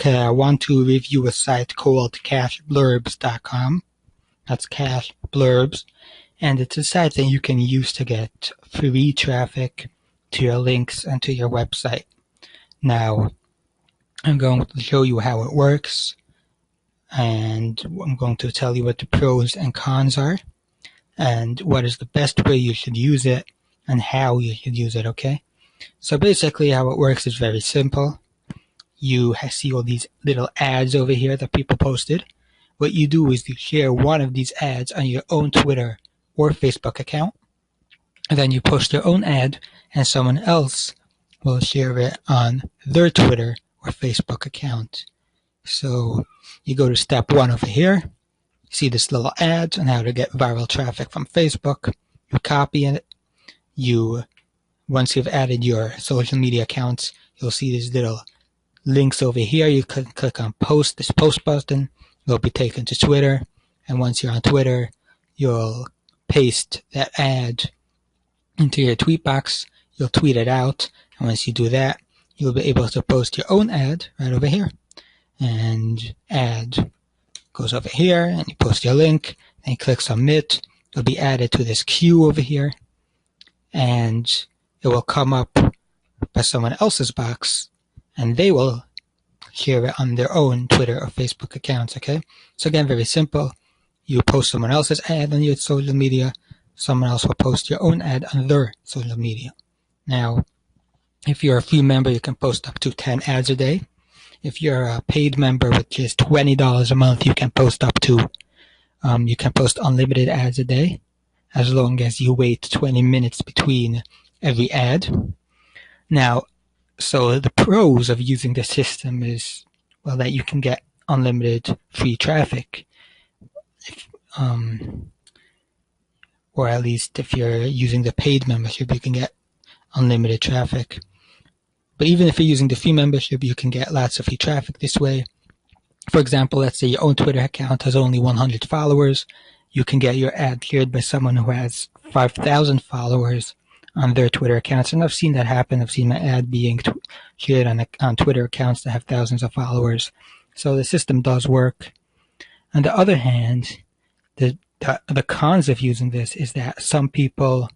Okay, I want to review a site called CashBlurbs.com. That's CashBlurbs. And it's a site that you can use to get free traffic to your links and to your website. Now, I'm going to show you how it works, and I'm going to tell you what the pros and cons are, and what is the best way you should use it, and how you should use it, okay? So basically how it works is very simple. You see all these little ads over here that people posted. What you do is you share one of these ads on your own Twitter or Facebook account, and then you post your own ad, and someone else will share it on their Twitter or Facebook account. So you go to step 1 over here. You see this little ad on how to get viral traffic from Facebook. You copy it. Once you've added your social media accounts, you'll see these little links over here. You can click on post, this post button. You'll be taken to Twitter. And once you're on Twitter, you'll paste that ad into your tweet box. You'll tweet it out. And once you do that, you'll be able to post your own ad right over here. And ad goes over here, and you post your link, and you click submit. It'll be added to this queue over here, and it will come up by someone else's box, and they will share it on their own Twitter or Facebook accounts, okay? So again, very simple. You post someone else's ad on your social media, someone else will post your own ad on their social media. Now, if you're a free member, you can post up to 10 ads a day. If you're a paid member with just $20 a month, you can post unlimited ads a day, as long as you wait 20 minutes between every ad. Now, so the pros of using the system is, well, that you can get unlimited free traffic, or at least if you're using the paid membership, you can get unlimited traffic. But even if you're using the free membership, you can get lots of free traffic this way. For example, let's say your own Twitter account has only 100 followers. You can get your ad shared by someone who has 5,000 followers on their Twitter accounts. And I've seen that happen. I've seen my ad being shared on Twitter accounts that have thousands of followers. So the system does work. On the other hand, the cons of using this is that some people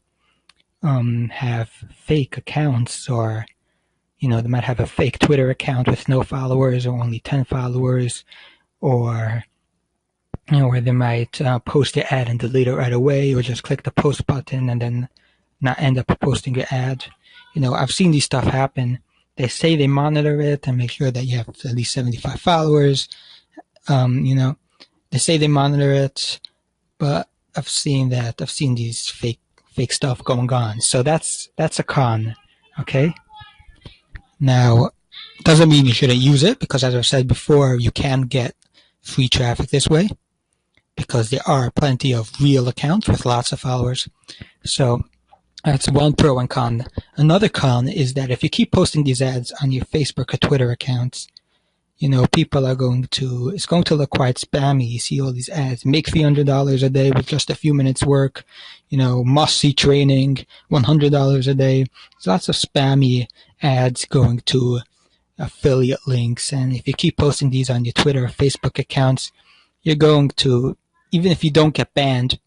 have fake accounts, or they might have a fake Twitter account with no followers or only 10 followers, or they might post the ad and delete it right away, or just click the post button and then not end up posting your ad. I've seen these stuff happen. They say they monitor it and make sure that you have at least 75 followers. They say they monitor it, but I've seen these fake stuff going on. So that's a con, okay? Now, doesn't mean you shouldn't use it, because as I've said before, you can get free traffic this way, because there are plenty of real accounts with lots of followers. So that's one pro and con. Another con is that if you keep posting these ads on your Facebook or Twitter accounts, people are it's going to look quite spammy. You see all these ads, make $300 a day with just a few minutes work, must-see training, $100 a day. There's lots of spammy ads going to affiliate links. And if you keep posting these on your Twitter or Facebook accounts, you're going to, even if you don't get banned,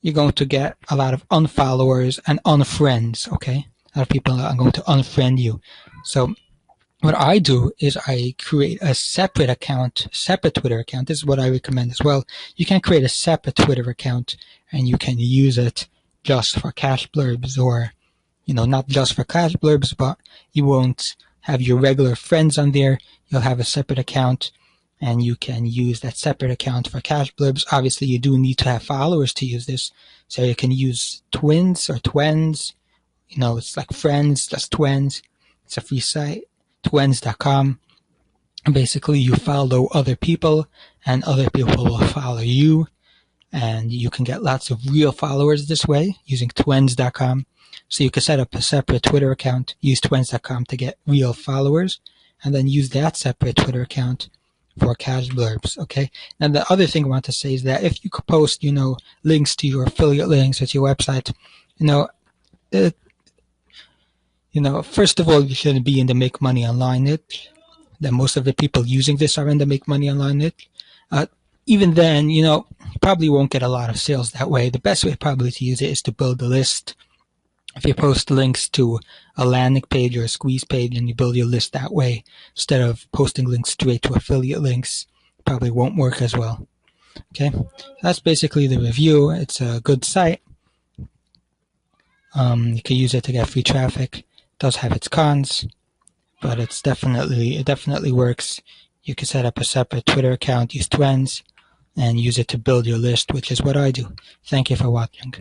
you're going to get a lot of unfollowers and unfriends, okay? A lot of people are going to unfriend you. So what I do is I create a separate Twitter account. This is what I recommend as well. You can create a separate Twitter account, and you can use it just for CashBlurbs, or, not just for CashBlurbs, but you won't have your regular friends on there. You'll have a separate account, and you can use that separate account for CashBlurbs. Obviously, you do need to have followers to use this. So you can use twins or twens. It's like friends, that's twins. It's a free site. Twins.com. Basically, you follow other people, and other people will follow you, and you can get lots of real followers this way using Twins.com. So you can set up a separate Twitter account, use Twins.com to get real followers, and then use that separate Twitter account for CashBlurbs, okay? And the other thing I want to say is that if you could post, links to your affiliate links at your website, first of all, you shouldn't be in the make money online niche. that most of the people using this are in to make money on it. Even then, you probably won't get a lot of sales that way. The best way probably to use it is to build a list. If you post links to a landing page or a squeeze page and you build your list that way, instead of posting links straight to affiliate links, probably won't work as well. Okay, that's basically the review. It's a good site. You can use it to get free traffic. It does have its cons, but it definitely works. You can set up a separate Twitter account, use Trends, and use it to build your list, which is what I do. Thank you for watching.